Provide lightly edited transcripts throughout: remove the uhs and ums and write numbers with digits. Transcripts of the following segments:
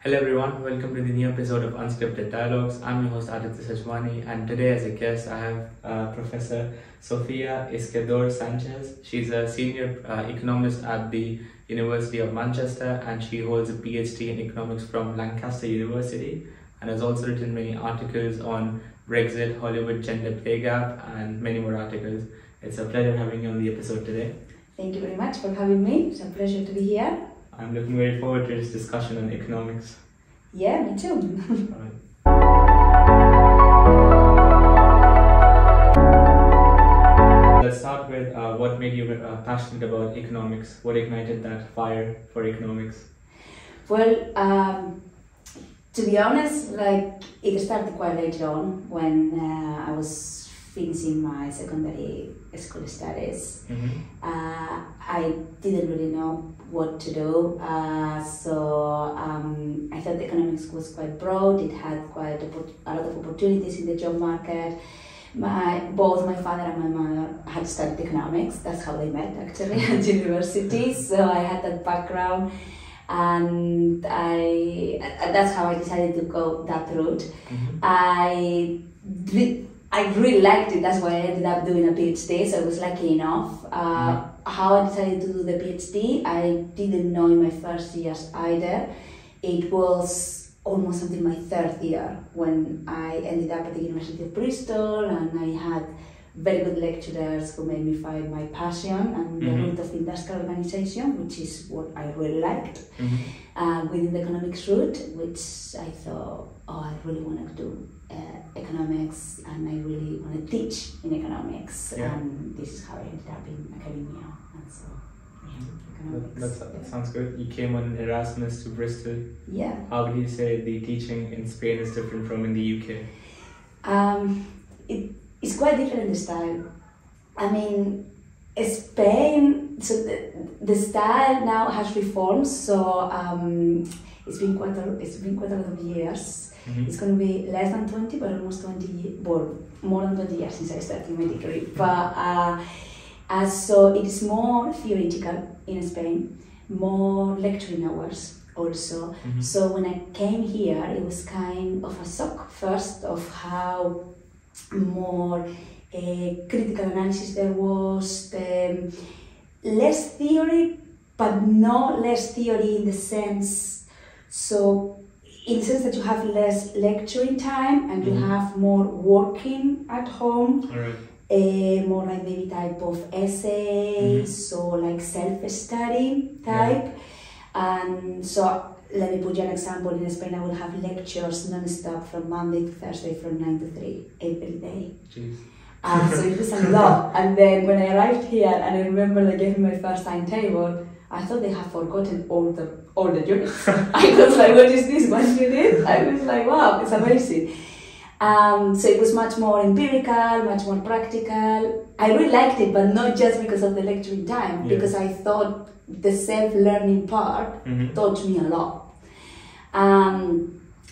Hello everyone, welcome to the new episode of Unscripted Dialogues. I'm your host Patriotism, and today as a guest I have Professor Sofia Izquierdo Sanchez. She's a senior economist at the University of Manchester, and she holds a PhD in economics from Lancaster University and has also written many articles on Brexit, Hollywood gender pay gap, and many more articles. It's a pleasure having you on the episode today. Thank you very much for having me. It's a pleasure to be here. I'm looking very forward to this discussion on economics. Yeah, me too. Let's start with what made you passionate about economics? What ignited that fire for economics? Well, to be honest, it started quite later on when I was finishing my secondary school studies. I didn't really know what to do, so I thought economics was quite broad. It had quite a lot of opportunities in the job market. Both my father and my mother had studied economics. That's how they met, actually, at university. So I had that background, and that's how I decided to go that route. I really liked it. That's why I ended up doing a PhD. So I was lucky enough. How I decided to do the PhD, I didn't know in my first years either. It was almost until my third year when I ended up at the University of Bristol, and I had very good lecturers who made me find my passion and the route of industrial organization, which is what I really liked within the economics route, which I thought, I really want to do economics, and I really want to teach in economics, and this is how I ended up in academia. And so, That sounds good. You came on Erasmus to Bristol. Yeah. How would you say the teaching in Spain is different from in the UK? It's quite different, the style. I mean, Spain, so the style now has reformed, so it's been quite a lot of years. It's going to be less than 20, but almost 20, well, more than 20 years since I started my degree. But so it is more theoretical in Spain, more lecturing hours also. So when I came here, it was kind of a shock first of how more critical analysis there was, less theory, but not less theory in the sense, in the sense that you have less lecturing time and you have more working at home, more like maybe type of essays, so like self-study type. And so let me put you an example. In Spain, I will have lectures non-stop from Monday to Thursday from 9 to 3 every day. So it was a lot. And then when I arrived here, and I remember they gave me my first timetable, I thought they had forgotten all the units. I was like, what is this? One unit? I was like, wow, it's amazing. So it was much more empirical, much more practical. I really liked it, but not just because of the lecturing time, because I thought the self-learning part taught me a lot.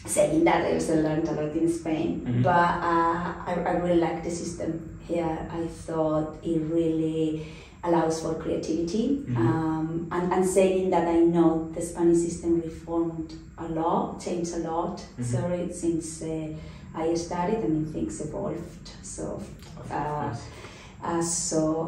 Saying that, I also learned a lot in Spain, but I really like the system here. I thought it really allows for creativity, and saying that, I know the Spanish system reformed a lot, changed a lot, since I started. I mean, things evolved, so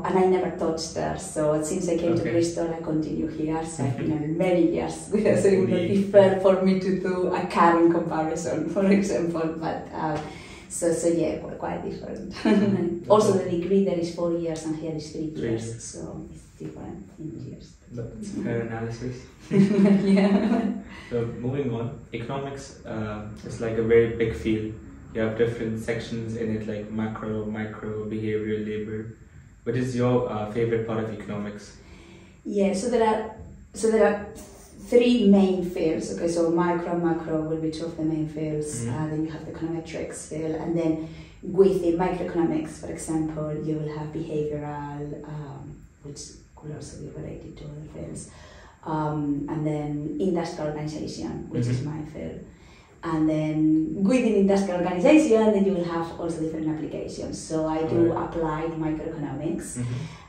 and I never touched there. So since I came to Bristol, I continue here. So I've been here many years. So it would not be fair for me to do a current comparison, for example. But so yeah, quite different. Also, the degree there is 4 years, and here is 3 years. So it's different in years. That's fair analysis. Yeah. So moving on, economics is like a very big field. You have different sections in it, like macro, micro, behavioral, labor. What is your favorite part of economics? Yeah, so there are 3 main fields. Okay, so micro and macro will be 2 of the main fields. Then you have the econometrics field, and then within microeconomics, for example, you will have behavioral, which could also be related to other fields, and then industrial organization, which is my field. And then within industrial organization, then you will have also different applications. So I do applied microeconomics,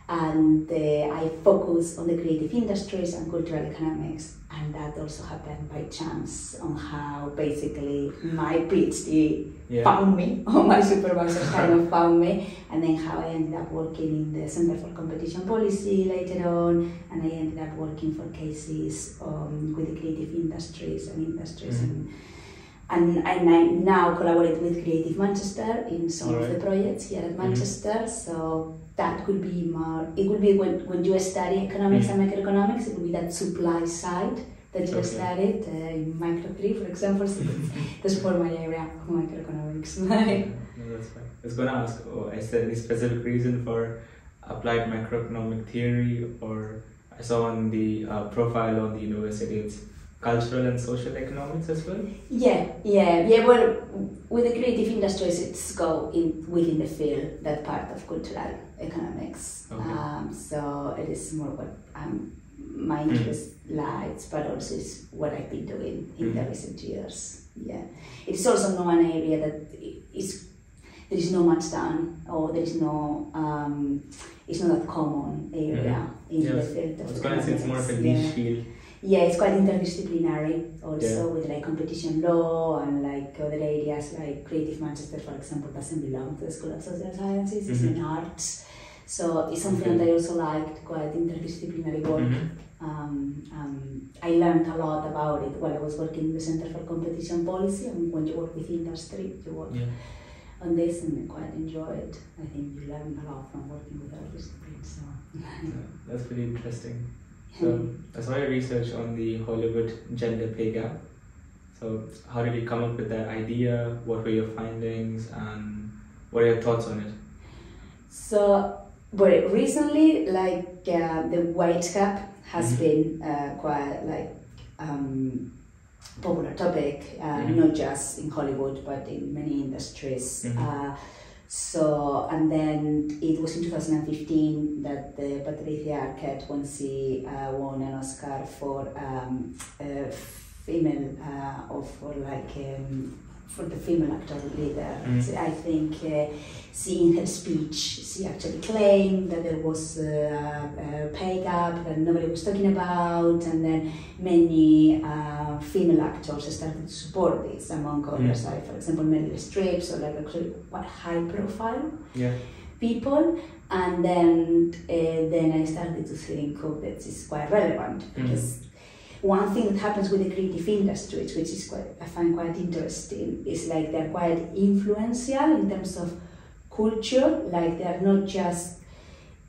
and I focus on the creative industries and cultural economics, and that also happened by chance on how basically my PhD found me, or my supervisor kind of found me, and then how I ended up working in the Center for Competition Policy later on, and I ended up working for cases with the creative industries and I now collaborate with Creative Manchester in some of the projects here at Manchester, so that could be more, it would be when you study economics and macroeconomics, it would be that supply side that you studied in Micro 3, for example, so that's for my area of microeconomics. No, that's fine. I was going to ask, is there any specific reason for applied macroeconomic theory, or I saw on the profile on the university it's cultural and social economics as well? Yeah. Well, with the creative industries, it's within the field, that part of cultural economics. Okay. So it is more what my interest lies, but also is what I've been doing in the recent years. Yeah, it is also not an area that there is no much done, or there is no it's not a common area in the field of economics. It's more of a niche field. Yeah, it's quite interdisciplinary also with like competition law and like other areas like Creative Manchester, for example, doesn't belong to the School of Social Sciences, it's in arts. So it's something that I also liked, quite interdisciplinary work. I learned a lot about it while I was working in the Center for Competition Policy, and when you work with industry, you work on this, and I quite enjoy it. I think you learn a lot from working with other disciplines. So. That's pretty interesting. So I saw your research on the Hollywood gender pay gap. So how did you come up with that idea? What were your findings, and what are your thoughts on it? So, but recently, like the wage gap has been quite like popular topic, not just in Hollywood but in many industries. So, and then it was in 2015 that the Patricia Arquette, when she won an Oscar for female, or for the female actor leader. So I think she, in her speech, she actually claimed that there was a pay gap that nobody was talking about, and then many female actors started to support this, among others, like for example Meryl Streep, so like actually quite high profile people. And then I started to think, oh, that is quite relevant, because one thing that happens with the creative industries, which is I find quite interesting, is like they're quite influential in terms of culture. Like they're not just,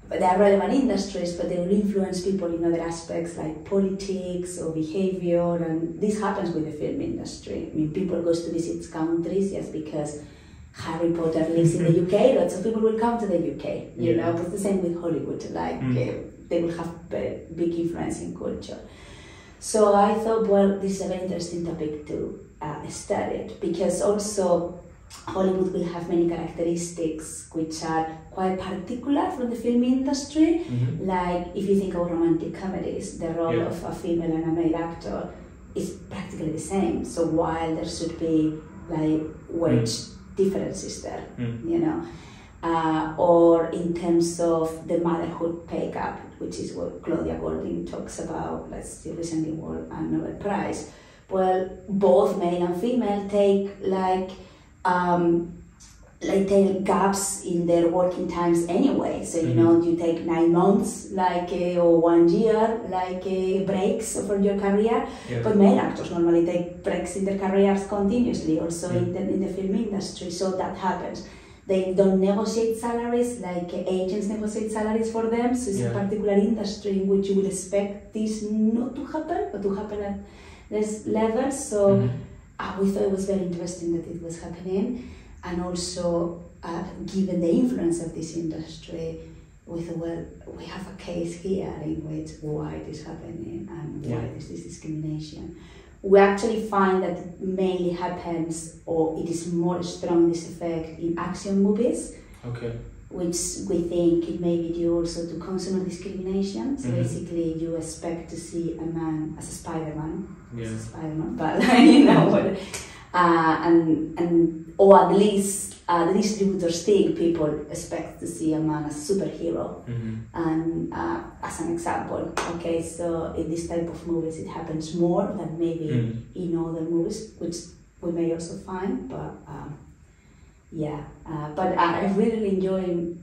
they're relevant industries, but they will influence people in other aspects like politics or behavior, and this happens with the film industry. I mean, people go to visit countries just because Harry Potter lives in the UK, lots of people will come to the UK, you know, but the same with Hollywood, like they will have a big influence in culture. So I thought, well, this is a very interesting topic to study, because also Hollywood will have many characteristics which are quite particular from the film industry. Like if you think of romantic comedies, the role of a female and a male actor is practically the same. So while there should be like wage differences there, you know, or in terms of the motherhood pay gap, which is what Claudia Golding talks about. She recently won a Nobel Prize. Well, both male and female take take gaps in their working times anyway. So you know, you take 9 months, or 1 year, breaks for your career. But male actors normally take breaks in their careers continuously, also in the film industry. So that happens. They don't negotiate salaries, like agents negotiate salaries for them. So it's a particular industry in which you would expect this not to happen, but to happen at less levels. So we thought it was very interesting that it was happening. And also, given the influence of this industry, we thought, well, we have a case here in which why it is happening and why is this discrimination. We actually find that it mainly happens, or it is more strong, this effect, in action movies, which we think it may be due also to consumer discrimination. So basically, you expect to see a man as a Spider-Man, but you know, or at least the distributors think people expect to see a man as a superhero. And as an example, okay, so in this type of movies it happens more than maybe in other movies, which we may also find, but but I really enjoy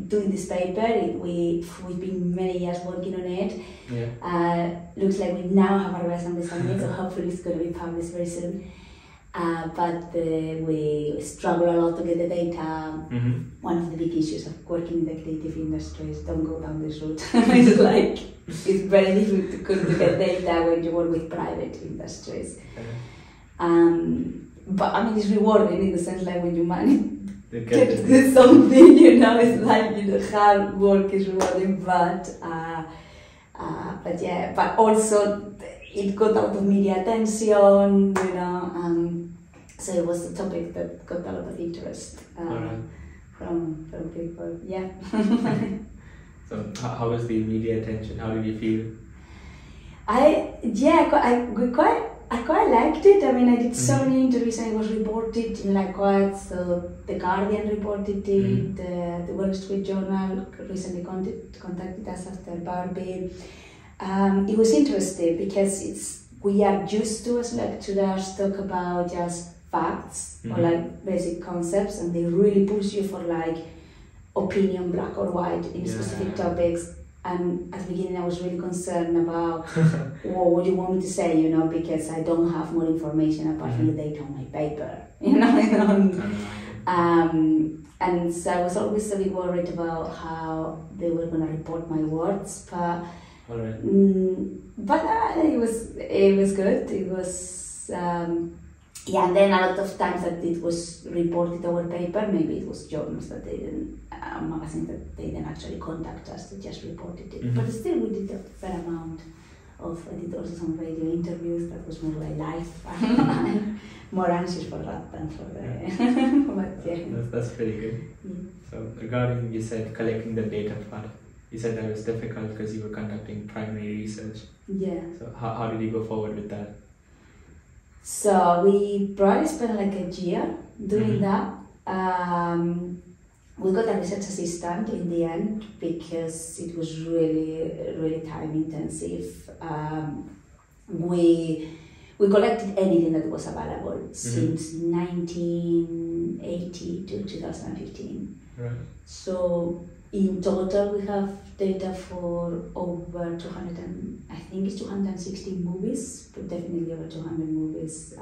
doing this paper. We've been many years working on it. Looks like we now have a revised understanding, so hopefully it's going to be published very soon. But we struggle a lot to get the data. One of the big issues of working in the creative industry is don't go down this route. It's very difficult to get data when you work with private industries. But I mean, it's rewarding in the sense like when you manage to do something, it's like hard work is rewarding, but also it got out of media attention, so it was a topic that got a lot of interest from people. So how was the media attention? How did you feel? I quite liked it. I mean, I did so many interviews and it was reported in so The Guardian reported it, the Wall Street Journal recently contacted us after Barbie. It was interesting because we are used to as lecturers talk about just facts or basic concepts, and they really push you for opinion, black or white, in specific topics. And at the beginning I was really concerned about what do you want me to say, because I don't have more information apart from the data on my paper, and so I was always a bit worried about how they were going to report my words, but it was good. It was and then a lot of times that it was reported our paper, maybe it was journals that they didn't, magazines that they didn't actually contact us, they just reported it. But still we did a fair amount of, I did also some radio interviews that was more like live. More anxious for that than for the, but That's pretty good. So regarding, you said collecting the data part, you said that was difficult because you were conducting primary research. So how did you go forward with that? So we probably spent a year doing that. We got a research assistant in the end because it was really, really time intensive. We collected anything that was available since 1980 to 2015. So in total we have data for over 260 movies, but definitely over 200 movies.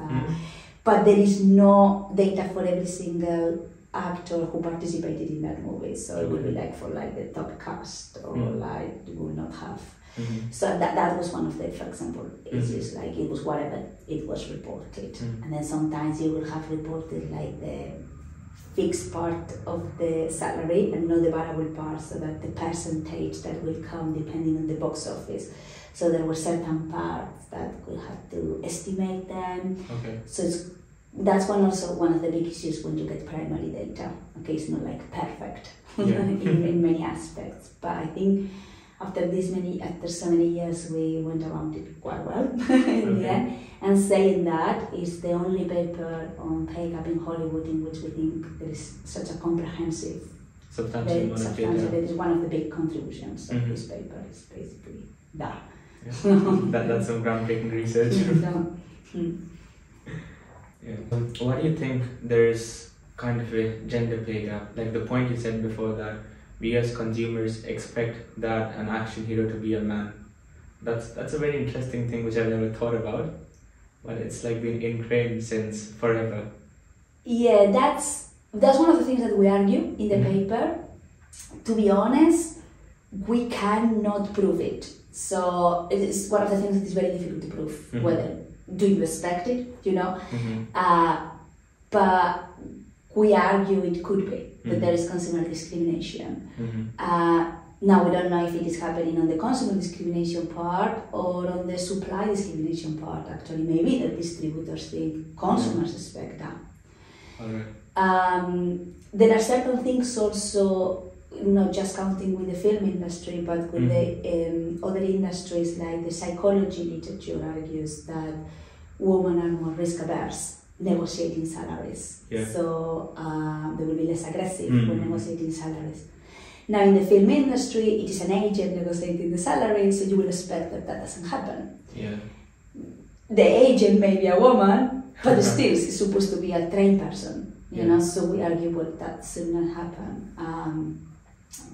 But there is no data for every single actor who participated in that movie. So it would be for the top cast, or you will not have. So that was one of the, for example, issues. It was whatever it was reported, and then sometimes you will have reported the fixed part of the salary and not the variable part, so that the percentage that will come depending on the box office. So there were certain parts that we had to estimate them. So that's one of the big issues when you get primary data. It's not perfect in many aspects, but I think after so many years we went around it quite well in the end. And saying that, is the only paper on pay gap in Hollywood in which we think there is such a comprehensive substantial data. That is one of the big contributions of this paper, is basically that. That's some groundbreaking research. Why do you think there's kind of a gender pay gap? The point you said before, that we as consumers expect that an action hero to be a man. That's a very interesting thing which I've never thought about, but it's been ingrained since forever. That's one of the things that we argue in the paper. To be honest, we cannot prove it. So it is one of the things that is very difficult to prove. Whether do you expect it, but we argue it could be that there is consumer discrimination. Now we don't know if it is happening on the consumer discrimination part or on the supply discrimination part. Actually, maybe the distributors think consumers expect that. There are certain things also, not just counting with the film industry, but with the other industries, like the psychology literature argues that women are more risk averse negotiating salaries. Yeah. So they will be less aggressive when negotiating salaries. Now in the film industry, it is an agent negotiating the salary, so you will expect that that doesn't happen. Yeah. The agent may be a woman, but still it's supposed to be a trained person, you know, so we argue, well, that should not happen.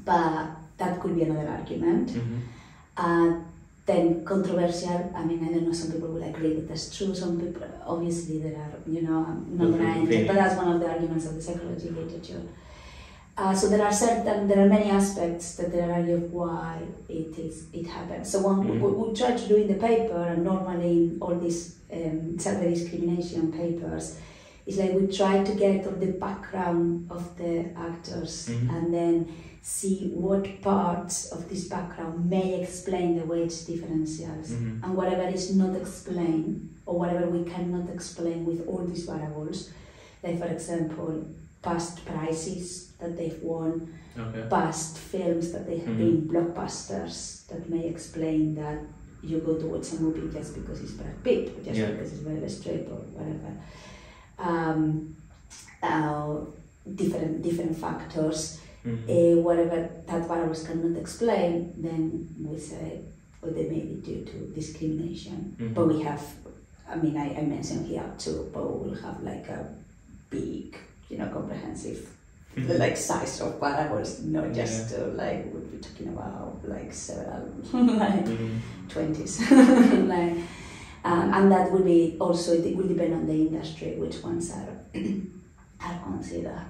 But that could be another argument. Then controversial, I mean, I don't know, some people will agree that that's true, some people, obviously there are, you know, I'm not going to enter, but that's one of the arguments of the psychology literature. So there are many aspects that there are of why it happens. So what we try to do in the paper, and normally in all these self-discrimination papers, is like we try to get on the background of the actors and then see what parts of this background may explain the wage differentials, and whatever is not explained, or whatever we cannot explain with all these variables, like for example, past prices that they've won, past films that they have been blockbusters, that may explain that you go to watch a movie just because it's Brad Pitt, or just because it's Meryl Streep or whatever. Different factors, whatever that variables cannot explain, then we say, well, they may be due to discrimination. But we have, I mean, I mentioned here too, but we will have like a big, you know, comprehensive like size of variables, not just like we'll be talking about like several like 20s like, and that will be also, it will depend on the industry which ones are considered.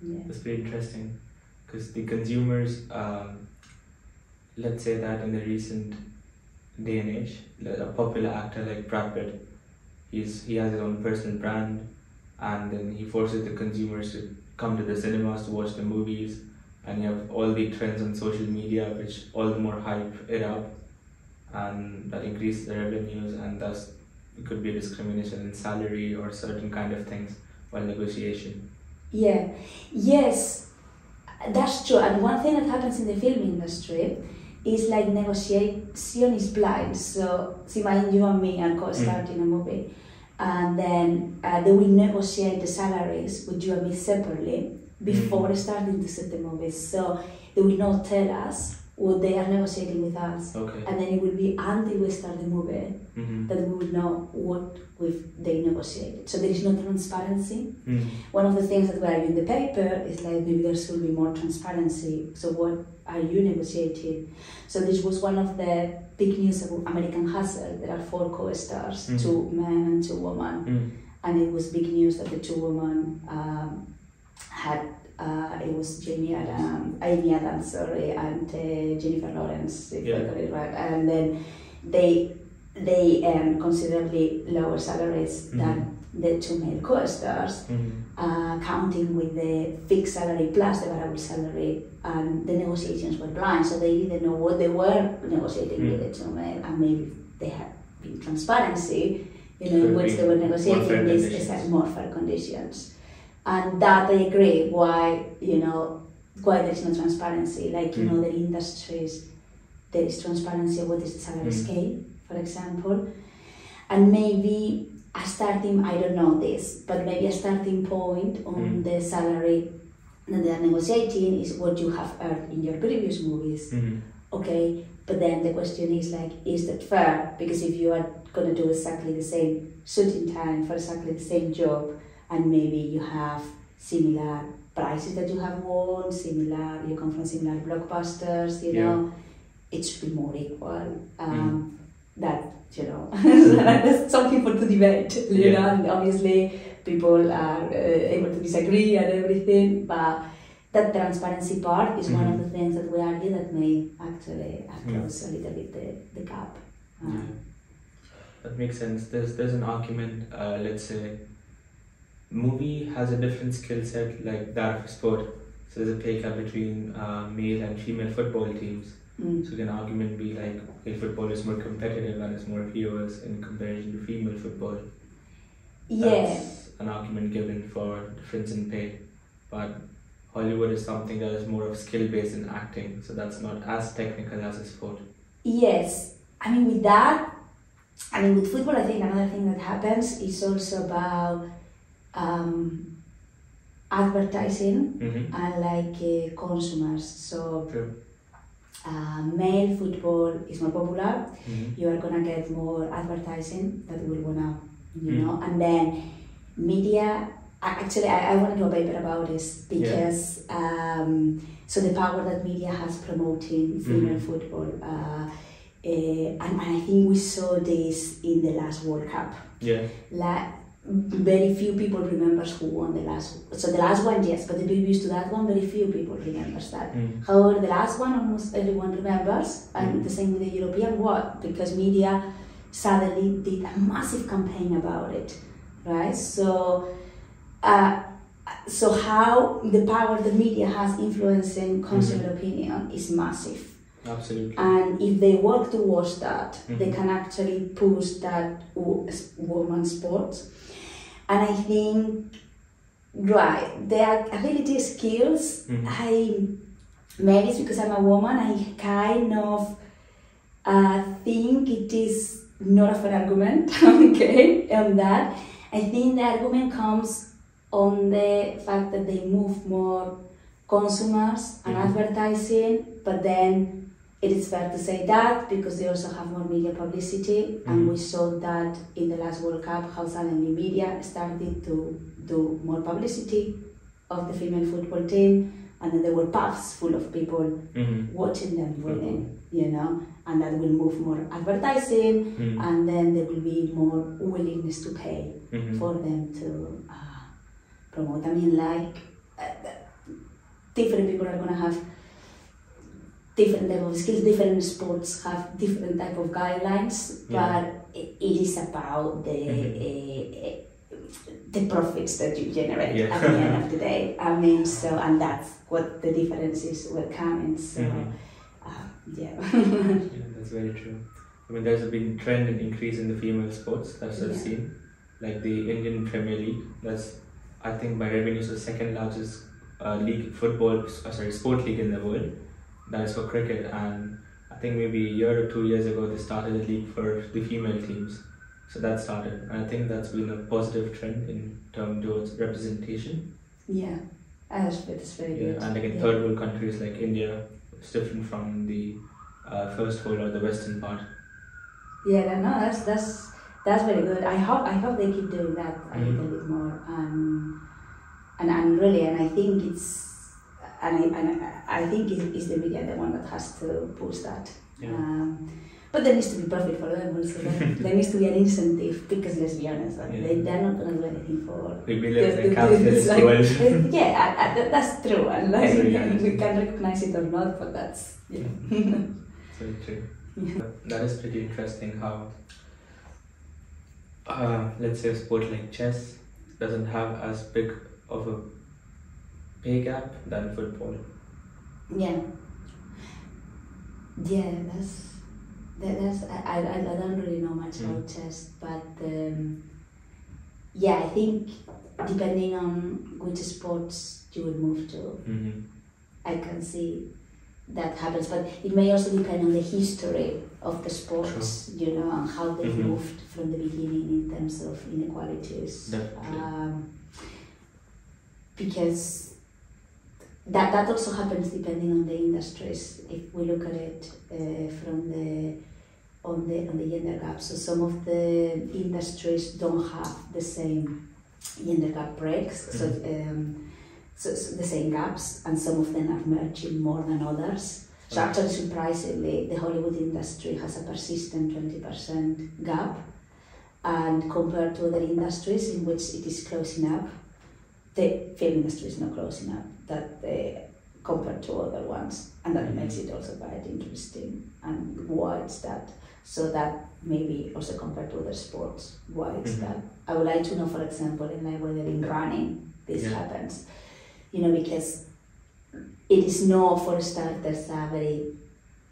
That's very interesting, because the consumers, let's say that in the recent day and age, a popular actor like Brad Pitt, he has his own personal brand, and then he forces the consumers to come to the cinemas to watch the movies, and you have all the trends on social media which all the more hype it up, and that increases the revenues, and thus it could be discrimination in salary or certain kind of things while negotiation. Yes, that's true. And one thing that happens in the film industry is like negotiation is blind. So imagine you and me are co-starting a movie, and then they will negotiate the salaries with you and me separately before starting to set the movie. So they will not tell us what they are negotiating with us, and then it will be until we start the movie that we will know what they negotiated. So there is no transparency. One of the things that we argue in the paper is like maybe there should be more transparency. So what are you negotiating? So this was one of the big news of American Hustle. There are 4 co-stars, 2 men and 2 women, and it was big news that the 2 women had. It was Amy Adams, and Jennifer Lawrence, if I got it right. And then they considerably lower salaries than the 2 male co-stars, counting with the fixed salary plus the variable salary, and the negotiations were blind, so they didn't know what they were negotiating with the 2 male, and maybe they had been transparency, you know, in which they were negotiating these more fair conditions. And that I agree, why there is no transparency. Like, you know, the industries, there is transparency of what is the salary scale, for example. And maybe a starting, I don't know this, but maybe a starting point on the salary that they are negotiating is what you have earned in your previous movies. Okay, but then the question is like, is that fair? Because if you are going to do exactly the same shooting time for exactly the same job, and maybe you have similar prices that you have won, you come from similar blockbusters, you know, it should be more equal. That, you know, there's something for to debate, you know, and obviously people are able to disagree and everything, but that transparency part is one of the things that we argue that may actually close a little bit the gap. That makes sense. There's an argument, let's say, movie has a different skill set like that of sport. So there's a pay gap between male and female football teams. So an argument be like, male football is more competitive and has more viewers in comparison to female football. That's an argument given for difference in pay. But Hollywood is something that is more of skill based in acting, so that's not as technical as a sport. Yes, I mean with that, I mean, with football, I think another thing that happens is also about advertising and like consumers. So male football is more popular. You are gonna get more advertising that will wanna, you know, and then media. Actually, I want to do a paper about this because so the power that media has promoting female football, and I think we saw this in the last World Cup. Like, very few people remembers who won the last. So the last one, yes, but the previous to that one, very few people remembers that. However, the last one, almost everyone remembers, and the same with the European one, because media suddenly did a massive campaign about it, right? So. So how the power the media has influencing consumer opinion is massive. Absolutely. And if they work towards that, they can actually push that women's sports. And I think, right, there are ability skills. Maybe it's because I'm a woman, I kind of think it is not a fair argument, okay, on that. I think the argument comes on the fact that they move more consumers and advertising, but then it is fair to say that because they also have more media publicity, and we saw that in the last World Cup how suddenly media started to do more publicity of the female football team, and then there were pubs full of people watching them winning, you know, and that will move more advertising, and then there will be more willingness to pay for them to promote. I mean, like, different people are going to have different level of skills, different sports have different type of guidelines, but it is about the profits that you generate at the end of the day. I mean, so, and that's what the differences were coming, so, that's very true. I mean, there's been a trend in increase in the female sports, that's what I've seen, like the Indian Premier League, that's, I think by revenue is the second largest sport league in the world. That is for cricket, and I think maybe a year or 2 years ago they started a league for the female teams. So that started, and I think that's been a positive trend in terms towards representation. Yeah, that's very good. And like in third world countries like India, it's different from the first world or the western part. Yeah, no, that's very good. I hope they keep doing that a little bit more, and really, and I think it's, I think it's the media the one that has to push that. But there needs to be profit for them also. There needs to be an incentive, because let's be honest, they're not going to do anything for. We live in a capitalist world. That's true, and like, we can recognize it or not, but that's Very true. That is pretty interesting how. Let's say a sport like chess doesn't have as big of a pay gap than football. That's I don't really know much about chess, but I think depending on which sports you would move to, I can see that happens, but it may also depend on the history of the sports, you know, and how they've moved from the beginning in terms of inequalities. Because that also happens depending on the industries. If we look at it from on the gender gap, so some of the industries don't have the same gender gap breaks, so the same gaps, and some of them are merging more than others. So actually, surprisingly, the Hollywood industry has a persistent 20% gap, and compared to other industries in which it is closing up, the film industry is not closing up, compared to other ones, and that makes it also quite interesting. And why it's that? So that maybe also compared to other sports, why it's that? I would like to know, for example, whether in running this happens. You know, because it is not, for starters, a very,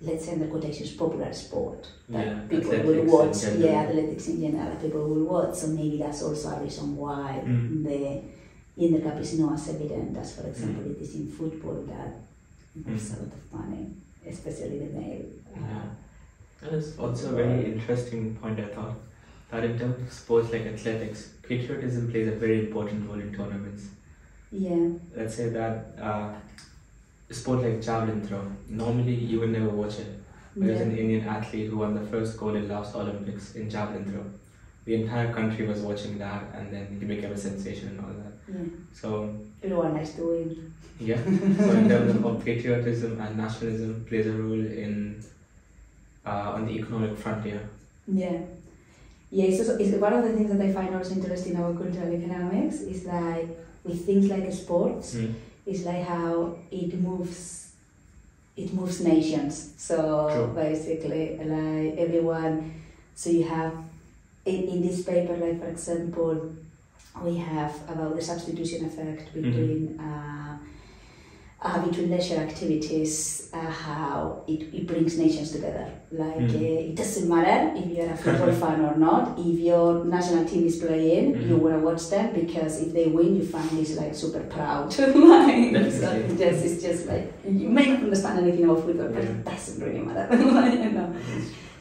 let's say, under quotations, popular sport that people will watch. Athletics in general, people will watch. So maybe that's also a reason why the gender gap is not as evident as, for example, it is in football, that there's a lot of money, especially the male. That is also a very interesting point, I thought. That in terms of sports like athletics, patriotism plays a very important role in tournaments. Yeah. Let's say that a sport like javelin throw, normally you would never watch it. There's an Indian athlete who won the first gold in last Olympics in javelin throw. The entire country was watching that, and then he became a sensation and all that. Yeah. So Everyone likes to win. yeah. So in terms of patriotism and nationalism plays a role in on the economic frontier. Yeah. Yeah, it's one of the things that I find also interesting about cultural economics is like with things like sports, it's like how it moves nations. So True. basically, like everyone, so you have in this paper, like for example, we have about the substitution effect between leisure activities, how it brings nations together. Like it doesn't matter if you're a football fan or not. If your national team is playing, you want to watch them because if they win, you find it's like super proud. Like, so it's just like you may not understand anything about football, but it doesn't really matter. You know?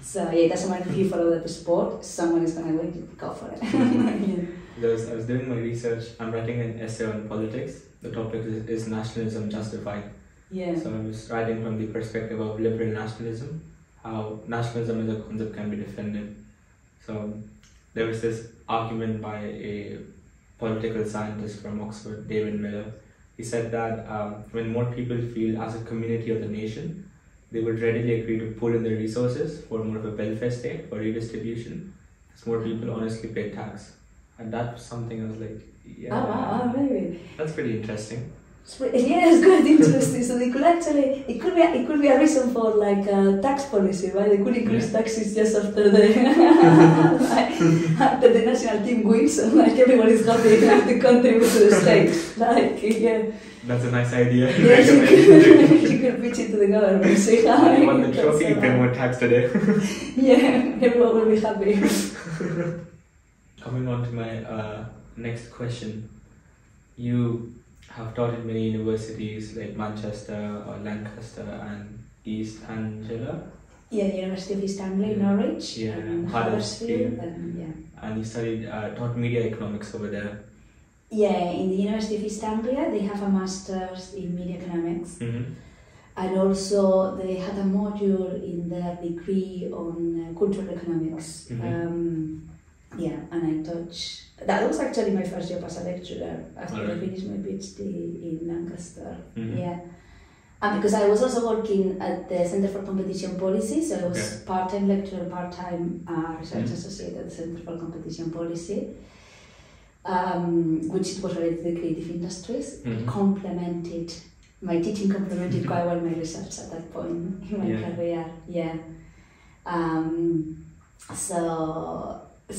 So yeah, it doesn't matter if you follow the sport. Someone is gonna win. Go for it. I was doing my research. I'm writing an essay on politics. The topic is nationalism justified. Yeah. So I was writing from the perspective of liberal nationalism, how nationalism as a concept can be defended. So there was this argument by a political scientist from Oxford, David Miller. He said that when more people feel as a community of the nation, they would readily agree to pool in their resources for more of a welfare state for redistribution, as more people honestly pay tax. And that was something I was like, yeah. Oh wow, really? That's pretty interesting. Yeah, it's quite interesting. So they could actually, it could be a reason for like tax policy, right? They could increase taxes just after after the national team wins, and like everyone is happy to contribute to the state. Like, yeah. That's a nice idea. Yes, you could pitch it to the government. Say, you won the trophy, you pay more tax today. Yeah, everyone will be happy. Coming on to my next question. You have taught in many universities like Manchester or Lancaster and East Anglia. Yeah, University of East Anglia, Norwich, yeah, and Huddersfield. Yeah. And you studied, taught media economics over there. Yeah, in the University of East Anglia, they have a master's in media economics. And also they had a module in their degree on cultural economics. Yeah, and I taught. That was actually my first job as a lecturer after I finished my PhD in Lancaster. Yeah, and because I was also working at the Center for Competition Policy, so I was part-time lecturer, part-time research associate at the Center for Competition Policy, which was related to the creative industries. Complemented my teaching, complemented quite well my research at that point in my career. Yeah. So I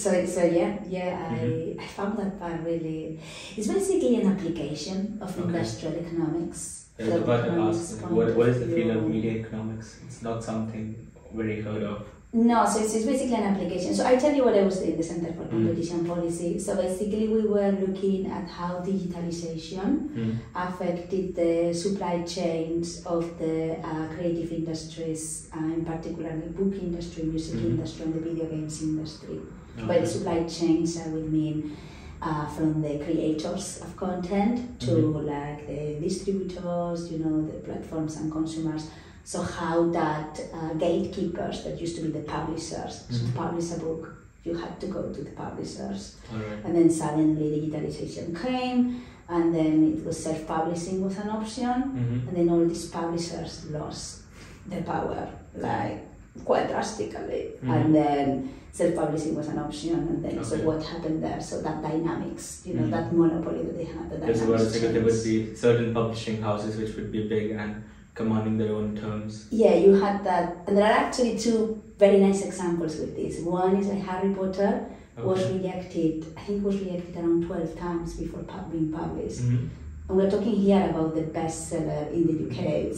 found that part really. It's basically an application of industrial economics. I was about to ask, what is the field of media economics? It's not something very heard of. No, so it's basically an application. So I tell you what I was doing in the Center for Competition Policy. So basically we were looking at how digitalization affected the supply chains of the creative industries, in particular the book industry, music industry, and the video games industry. By the supply chains, I would mean from the creators of content to like the distributors, you know, the platforms and consumers. So how that gatekeepers that used to be the publishers, so to publish a book, you had to go to the publishers. And then suddenly digitalization came, and then it was self-publishing was an option, and then all these publishers lost their power, like quite drastically. And then self-publishing was an option, and then so what happened there? So that dynamics, you know, that monopoly that they had, the dynamics changed. There would be certain publishing houses which would be big and commanding their own terms. Yeah, you had that, and there are actually two very nice examples with this. One is like Harry Potter was rejected, I think it was rejected around 12 times before being published. And we're talking here about the bestseller in the UK.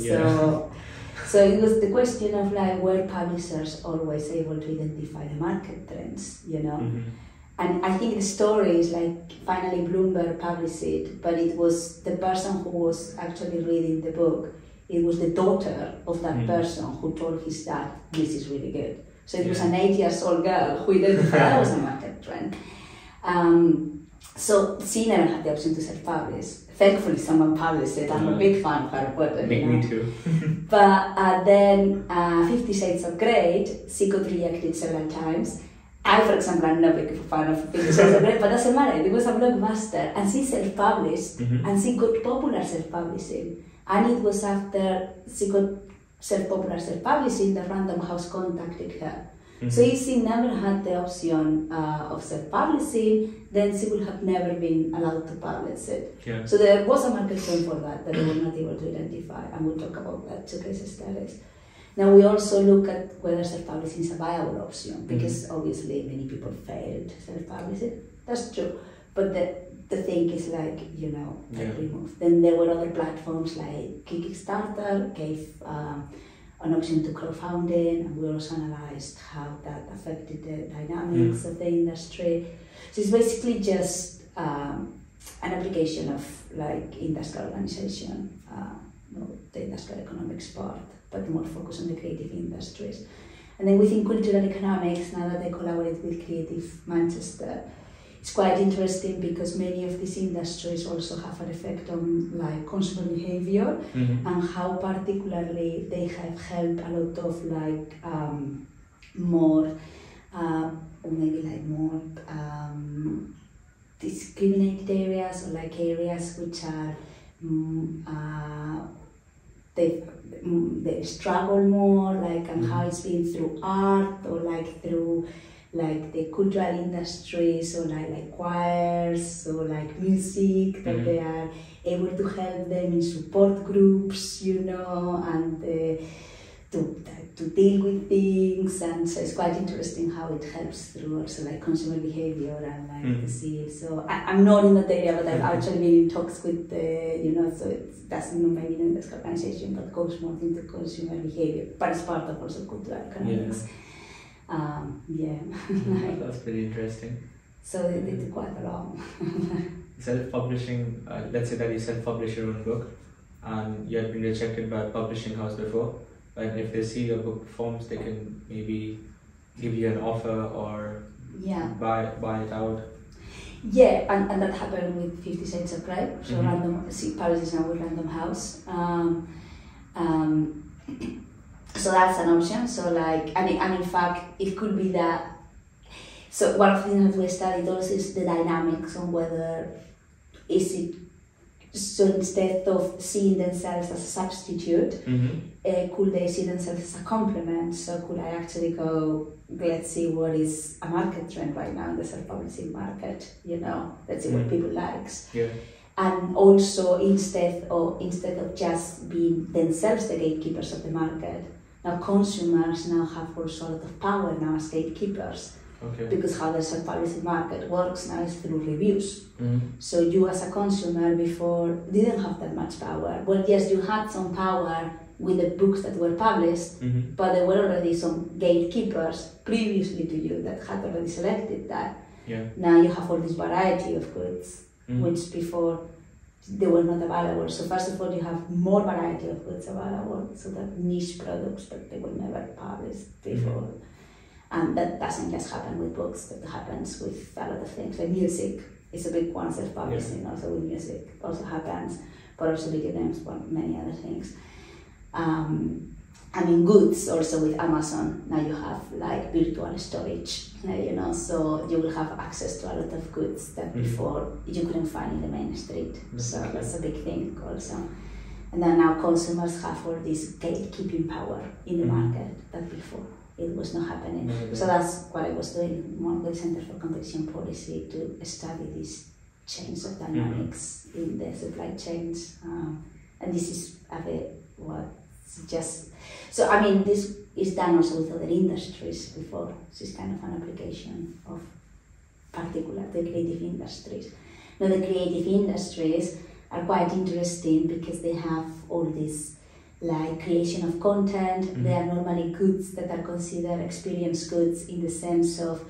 So it was the question of like, were publishers always able to identify the market trends, you know? And I think the story is like, finally Bloomberg published it, but it was the person who was actually reading the book. It was the daughter of that person who told his dad, this is really good. So it was an 8 years old girl who identified that was a market trend. So she never had the option to self-publish. Thankfully, someone published it. I'm a big fan of her work. Me too. But then 50 Shades of Grey, she got rejected several times. I, for example, am not a big fan of 50 Shades of Grey, but doesn't matter. It was a blockbuster, and she self-published, and she got popular self-publishing. And it was after she got popular self-publishing that Random House contacted her. So if she never had the option of self-publishing, then she would have never been allowed to publish it. Yeah. So there was a market trend for that they were not able to identify, and we'll talk about that two case studies. Now we also look at whether self-publishing is a viable option, because obviously many people failed self-publish it. That's true. But the thing is removed. Then there were other platforms like Kickstarter gave an option to crowdfunding, and we also analysed how that affected the dynamics of the industry. So it's basically just an application of industrial organization, the industrial economics part, but more focused on the creative industries. And then within cultural economics, now that I collaborate with Creative Manchester, it's quite interesting because many of these industries also have an effect on consumer behavior and how particularly they have helped a lot of more discriminated areas, or areas which are they struggle more, and how it's been through art or through the cultural industries, or like choirs, or music, that they are able to help them in support groups, and to deal with things. And so it's quite interesting how it helps through also consumer behavior and disease. So I'm not in that area, but I've actually been in talks with so it doesn't maybe in this organization, but goes more into consumer behavior, but it's part of also cultural economics. That's pretty interesting. So they did quite a lot. Self-publishing, let's say that you self-publish your own book and you have been rejected by a publishing house before, but if they see your book performs, they can maybe give you an offer or buy it out. Yeah, and that happened with 50 Shades of Grey. So Paris is now with Random House. So that's an option. So and in fact, it could be that. So one of the things that we studied also is the dynamics on whether is it. So instead of seeing themselves as a substitute, could they see themselves as a complement? So could I actually go, let's see what is a market trend right now in the self-publishing market, let's see what people likes. Yeah. And also instead of just being themselves the gatekeepers of the market, now consumers now have also a lot of power now as gatekeepers. Okay. Because how the self-publishing market works now is through reviews. So you as a consumer before didn't have that much power. Well, yes, you had some power with the books that were published, but there were already some gatekeepers previously to you that had already selected that. Yeah. Now you have all this variety of goods, which before they were not available. So first of all, you have more variety of goods available, so that niche products that they were never published before. And that doesn't just happen with books, that happens with a lot of things. Like music is a big one, self-publishing also with music also happens, but also video games, but many other things. Goods also with Amazon, now you have virtual storage, so you will have access to a lot of goods that before you couldn't find in the main street. So that's a big thing also. And then now consumers have all this gatekeeping power in the market that before it was not happening. So that's what I was doing with the Center for Competition Policy, to study this change of dynamics in the supply chains. And this is a bit this is done also with other industries before. This is kind of an application of particular the creative industries. Now the creative industries are quite interesting because they have all this creation of content. They are normally goods that are considered experience goods in the sense of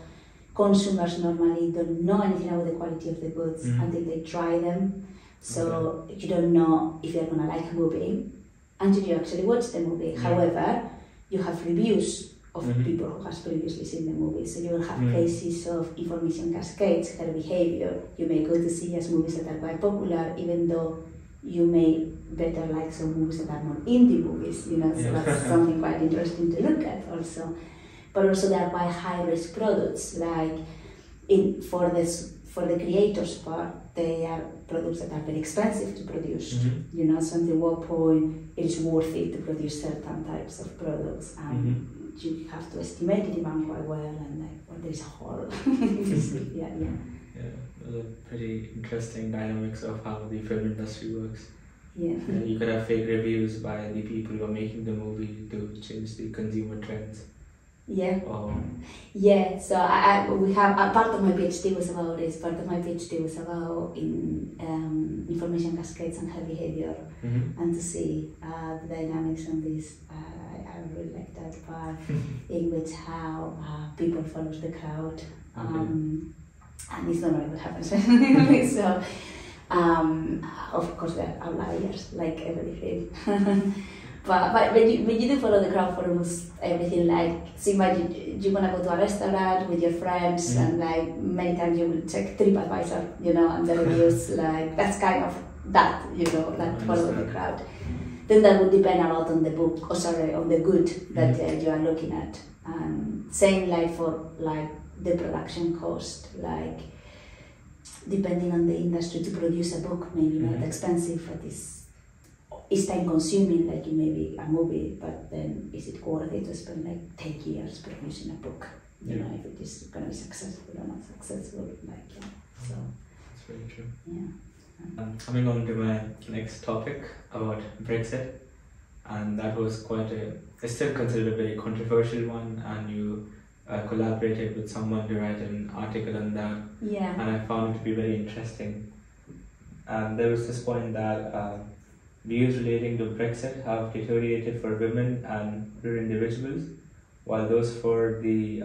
consumers normally don't know anything about the quality of the goods until they try them. So you don't know if you're gonna like a movie until you actually watch the movie. However, you have reviews of Mhm. people who has previously seen the movie. So you will have Mhm. cases of information cascades, her behavior. You may go to see as movies that are quite popular, even though you may better like some movies that are more indie movies, you know, so Yeah. that's something quite interesting to look at also. But also they are quite high-risk products, like for the creators part, they are products that are very expensive to produce. Mhm. You know, so until what point it is worth it to produce certain types of products, and you have to estimate the demand quite well, and like, well, there is a whole, yeah. Yeah, those are pretty interesting dynamics of how the film industry works. Yeah. You could have fake reviews by the people who are making the movie to change the consumer trends. Yeah. Or Yeah, so we have part of my PhD was about this. Part of my PhD was about information cascades and her behavior, and to see the dynamics on this. I really like that part in which how people follow the crowd, and it's not really what happens. So, of course, there are outliers like everything. But when you do follow the crowd for almost everything, like, so imagine you want to go to a restaurant with your friends, and like many times you will check TripAdvisor, you know, and the reviews, like that's kind of that, you know, like follow the crowd. Then that would depend a lot on the book, on the good that you are looking at. And same like for like the production cost, like depending on the industry to produce a book, maybe not expensive, but it's time consuming, like it may be a movie, but then is it worth it to spend like 10 years producing a book? You know, if it is going to be successful or not successful, like, yeah. So that's very true. Yeah. Coming on to my next topic about Brexit, and that was it's still considered a very controversial one, and you collaborated with someone to write an article on that, and I found it to be very interesting. And there was this point that views relating to Brexit have deteriorated for women and rural individuals, while those for the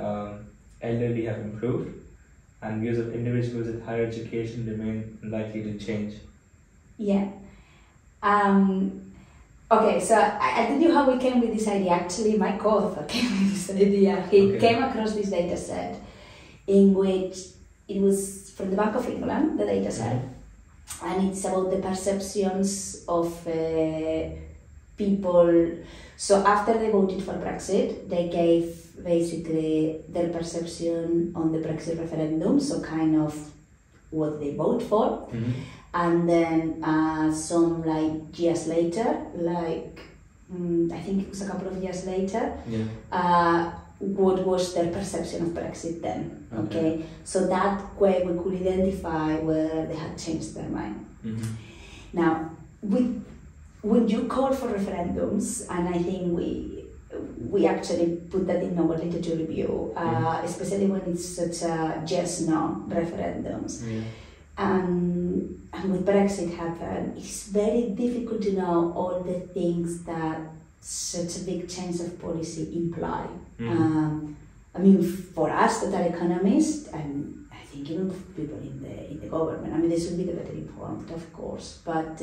elderly have improved, and views of individuals with higher education remain likely to change. Yeah. Okay, so I'll tell you how we came with this idea. Actually, my co-author came with this idea. He came across this data set in which it was from the Bank of England, the data set, and it's about the perceptions of people. So after they voted for Brexit, they gave basically their perception on the Brexit referendum, so kind of what they vote for. And then some like years later, like I think it was a couple of years later, what was their perception of Brexit then? Okay, so that way we could identify where they had changed their mind. Now, when you call for referendums, and I think we actually put that in our literature review, especially when it's such a yes/no referendums. And with Brexit happened, it's very difficult to know all the things that such a big change of policy imply. I mean, for us that are economists, and I think even for people in the government, I mean, they should be the better informed, of course, but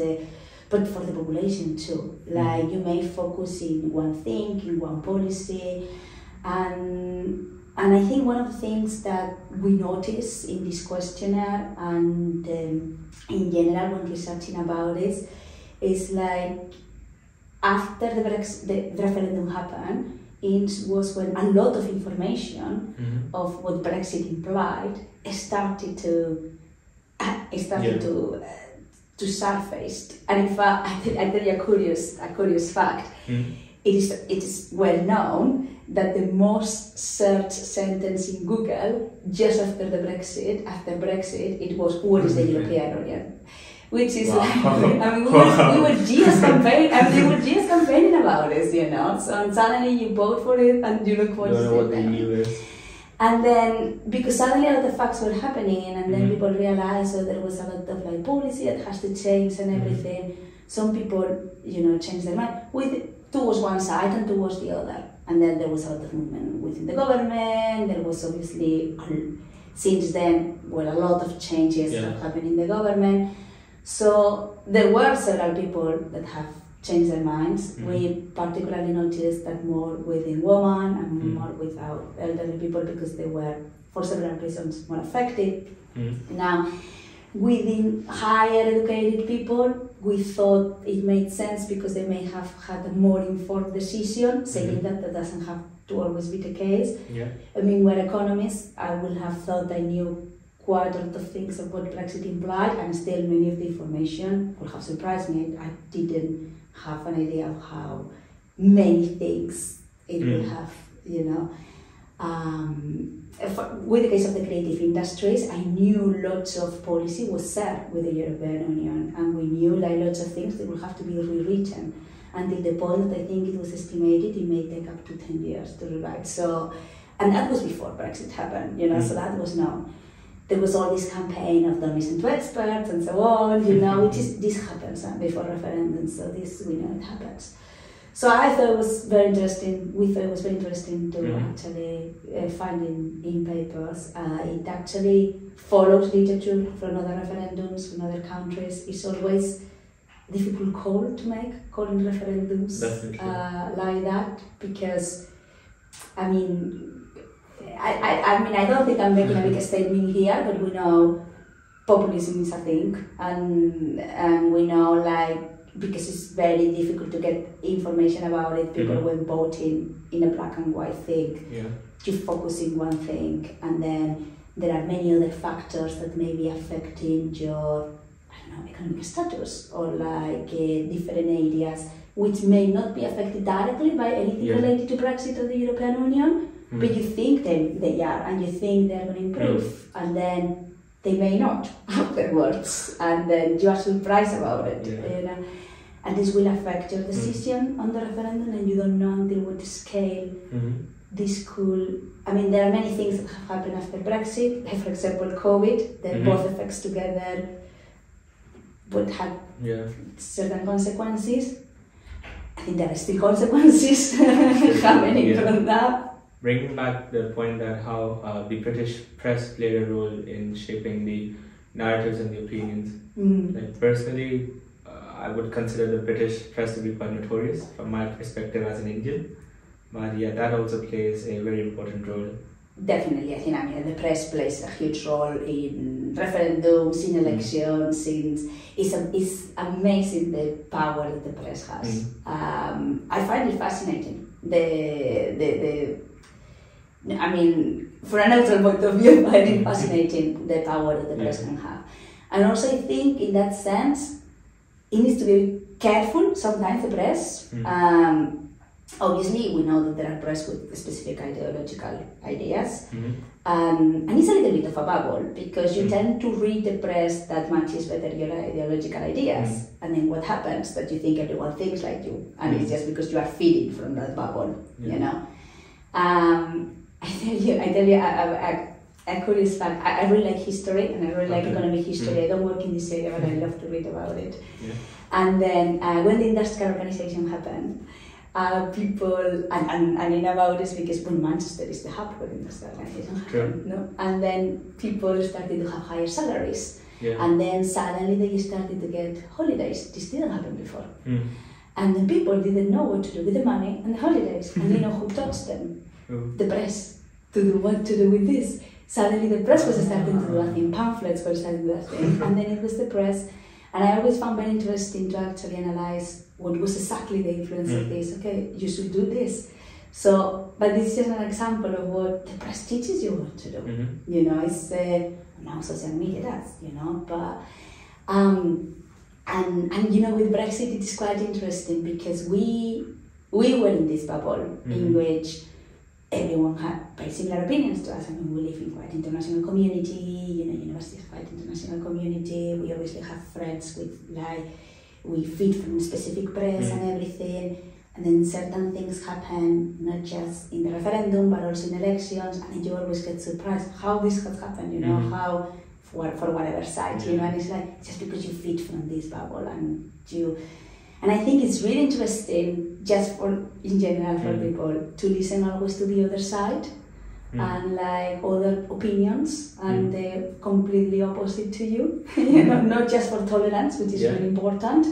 for the population too. Like, you may focus in one thing, in one policy, and I think one of the things that we notice in this questionnaire and in general when researching about this is like after the referendum happened, it was when a lot of information of what Brexit implied started to surface. And in fact, I tell you a curious fact. It is well known that the most searched sentence in Google just after Brexit, it was, what is the European Union? Which is like, I mean, we were just campaigning about this, you know. So suddenly you vote for it and you look for what the EU is. And then, because suddenly all the facts were happening, and then people realized that there was a lot of like policy that has to change and everything. Some people, you know, changed their mind towards one side and towards the other. And then there was a lot of movement within the government. There was obviously, since then, a lot of changes that happened in the government. So there were several people that have change their minds. We particularly noticed that more within women and more without elderly people because they were, for several reasons, more affected. Now, within higher educated people, we thought it made sense because they may have had a more informed decision, saying that doesn't have to always be the case. I mean, we're economists, I would have thought I knew quite a lot of things of what Brexit implied, and still many of the information would have surprised me. I didn't have an idea of how many things it would have, you know. With the case of the creative industries, I knew lots of policy was set with the European Union, and we knew like lots of things that would have to be rewritten until the point that I think it was estimated it may take up to 10 years to rewrite. So, and that was before Brexit happened, you know, so that was known. There was all this campaign of don't listen to experts and so on, you know, which is, this happens before referendums, so this, we know it happens. So I thought it was very interesting, we thought it was very interesting to actually find in papers. It actually follows literature from other referendums, from other countries. It's always a difficult call to make, calling referendums like that, because, I mean, I don't think I'm making a big statement here, but we know populism is a thing, and we know, like, because it's very difficult to get information about it, people when voting in a black and white thing, you focus in one thing, and then there are many other factors that may be affecting your, I don't know, economic status, or like different areas which may not be affected directly by anything related to Brexit or the European Union, but you think they are, and you think they're going to improve, and then they may not afterwards, and then you are surprised about it, you know? And this will affect your decision on the referendum, and you don't know until what scale this could. I mean, there are many things that have happened after Brexit, like for example COVID, the both effects together would have certain consequences. I think there are still consequences happening from that. Bringing back the point that how the British press played a role in shaping the narratives and the opinions. Like personally, I would consider the British press to be quite notorious from my perspective as an Indian. But yeah, that also plays a very important role. Definitely, I think, I mean, the press plays a huge role in referendums, in elections, it's amazing the power that the press has. I find it fascinating. I mean, for a neutral point of view, I find it fascinating the power that the press can have. And also I think in that sense, it needs to be careful sometimes, the press. Obviously, we know that there are press with specific ideological ideas, and it's a little bit of a bubble, because you tend to read the press that matches better your ideological ideas, and then what happens, that you think everyone thinks like you, and it's just because you are feeding from that bubble, you know. I tell you, a curious fact. I really like history, and I really like economic history. I don't work in this area, but I love to read about it. And then when the industrial organization happened, people, and I know about this because when Manchester is the hub where the industrial organization happened, no? And then people started to have higher salaries, and then suddenly they started to get holidays. This didn't happen before. And the people didn't know what to do with the money and the holidays, and you know who taught them? The press, to do what to do with this. Suddenly the press was starting to do that thing, pamphlets were starting to do that thing, and then it was the press. And I always found very interesting to actually analyze what was exactly the influence of this. Okay, you should do this. So, but this is just an example of what the press teaches you what to do. You know, it's now social media does, you know, but and you know, with Brexit it is quite interesting because we were in this bubble in which everyone had very similar opinions to us. I mean, we live in quite international community, you know, universities quite international community. We obviously have friends with, like, we feed from specific press and everything. And then certain things happen, not just in the referendum, but also in elections. And then you always get surprised how this has happened, you know, how, for whatever side, you know, and it's like, just because you feed from this bubble and I think it's really interesting, just for, in general, for people to listen always to the other side and like other opinions, and they're completely opposite to you, you know, not just for tolerance, which is really important,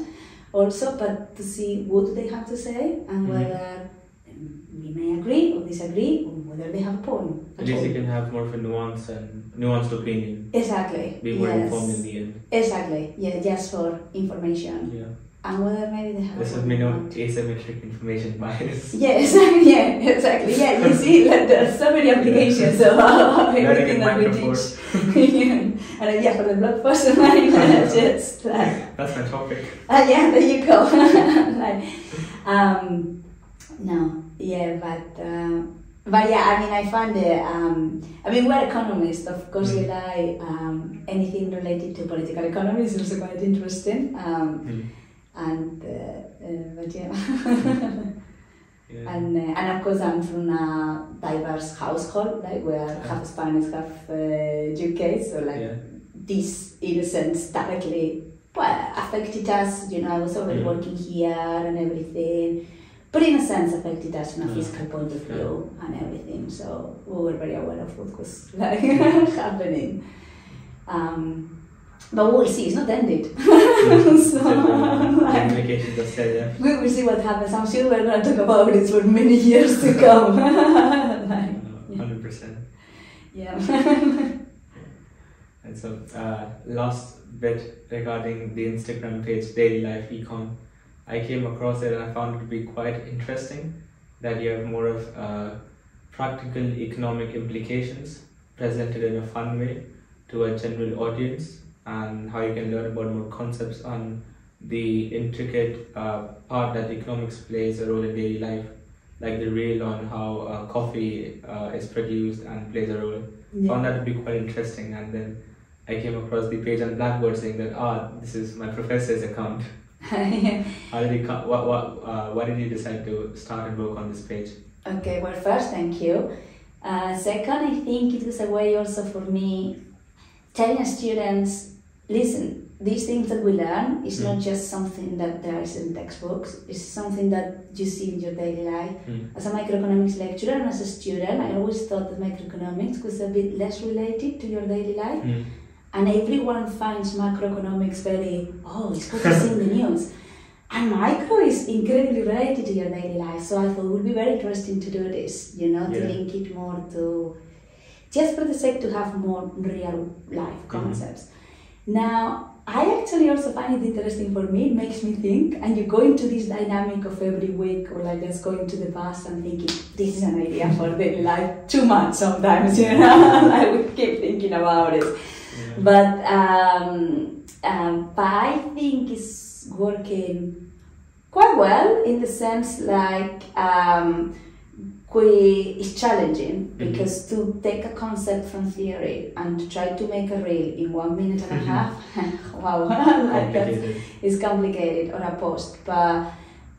also, but to see what they have to say and whether we may agree or disagree, or whether they have a point. At least you can have more of a nuanced opinion. Exactly. Be more informed in the end. Exactly. Yeah, just for information. Yeah. And whether maybe they have. This would be no asymmetric information bias. Yes. Yeah. Exactly. Yeah. You see, like, there's so many applications of everything that we teach. And yeah, for the blog post, just like. That's my topic. Yeah. There you go. Like, no. Yeah, but yeah, I mean, I find it, I mean, we're economists, of course, anything related to political economy is also quite interesting, and, but yeah. And of course, I'm from a diverse household, like, where half Spanish, half UK, so like, this, in a sense, directly, well, affected us, you know, I was already working here and everything. But in a sense, affected us from a fiscal point of view and everything. So we were very aware of what was like happening. But we'll see. It's not ended. The implications are still there. We will see what happens. I'm sure we're going to talk about it for many years to come. 100%. Yeah. And so, last bit regarding the Instagram page, Daily Life Econ. I came across it and I found it to be quite interesting that you have more of practical economic implications presented in a fun way to a general audience, and how you can learn about more concepts on the intricate part that economics plays a role in daily life, like the reel on how coffee is produced and plays a role. Found that to be quite interesting, and then I came across the page on Blackboard saying that this is my professor's account. How did why did you decide to start and work on this page? Okay, well, first, thank you. Second, I think it was a way also for me telling students, listen, these things that we learn is not just something that there is in textbooks, it's something that you see in your daily life. As a microeconomics lecturer and as a student, I always thought that microeconomics was a bit less related to your daily life. And everyone finds macroeconomics very, it's what you see in the news. And micro is incredibly related to your daily life. So I thought it would be very interesting to do this, to link it more to, just for the sake to have more real life concepts. Now, I actually also find it interesting for me, it makes me think, and you go into this dynamic of every week, or like just going to the past and thinking, this is an idea for daily life, too much sometimes, I would keep thinking about it. But I think it's working quite well in the sense like it's challenging because to take a concept from theory and to try to make a reel in 1 minute and a half, wow, like that is complicated, or a post. But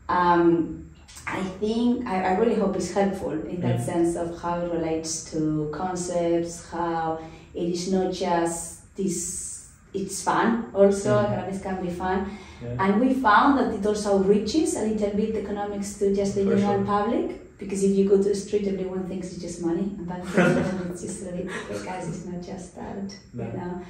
I think, I really hope it's helpful in that sense of how it relates to concepts, how it is not just this, it's fun also, economics can be fun. And we found that it also reaches a little bit economics to just the general public, because if you go to the street, everyone thinks it's just money, and bank it's just a bit, guys, it's not just that, you know.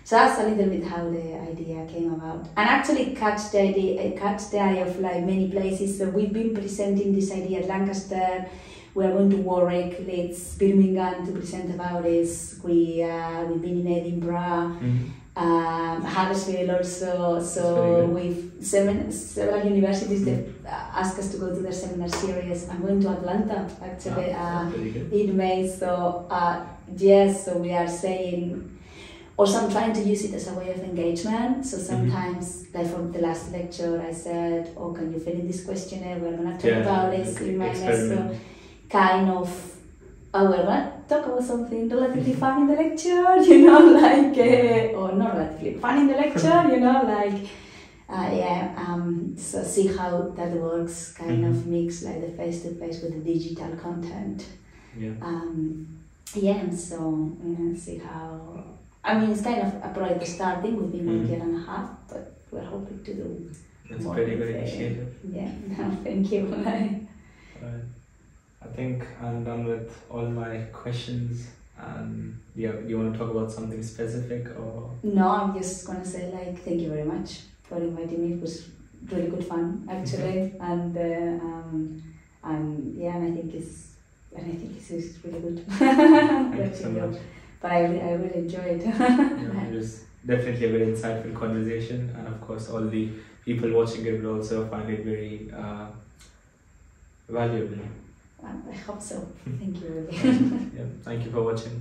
So that's a little bit how the idea came about. And actually catch the eye of like many places. So we've been presenting this idea at Lancaster. We are going to Warwick, Leeds, Birmingham to present about this. We've been in Edinburgh, Huddersfield also. So with several universities that ask us to go to their seminar series. I'm going to Atlanta actually in May. So yes, so we are saying. Also, I'm trying to use it as a way of engagement. So sometimes, like for the last lecture, I said, can you fill in this questionnaire? We're going to talk about this in my lesson. Kind of, we're going to talk about something relatively fun in the lecture, or not relatively fun in the lecture, so see how that works, kind of mix like the face-to-face with the digital content. And so, see how... I mean, it's kind of a project starting. We've been 1 year and a half, but we're hoping to do. That's a pretty good initiative. Yeah, thank you. I think I'm done with all my questions. Do you want to talk about something specific or? No, I'm just going to say thank you very much for inviting me. It was really good fun actually, and yeah, and I think it's really good. Thank you so much. But I really enjoyed. Yeah, it was definitely a very insightful conversation, and of course all the people watching it will also find it very valuable. I hope so. Thank you really. Yeah, thank you for watching.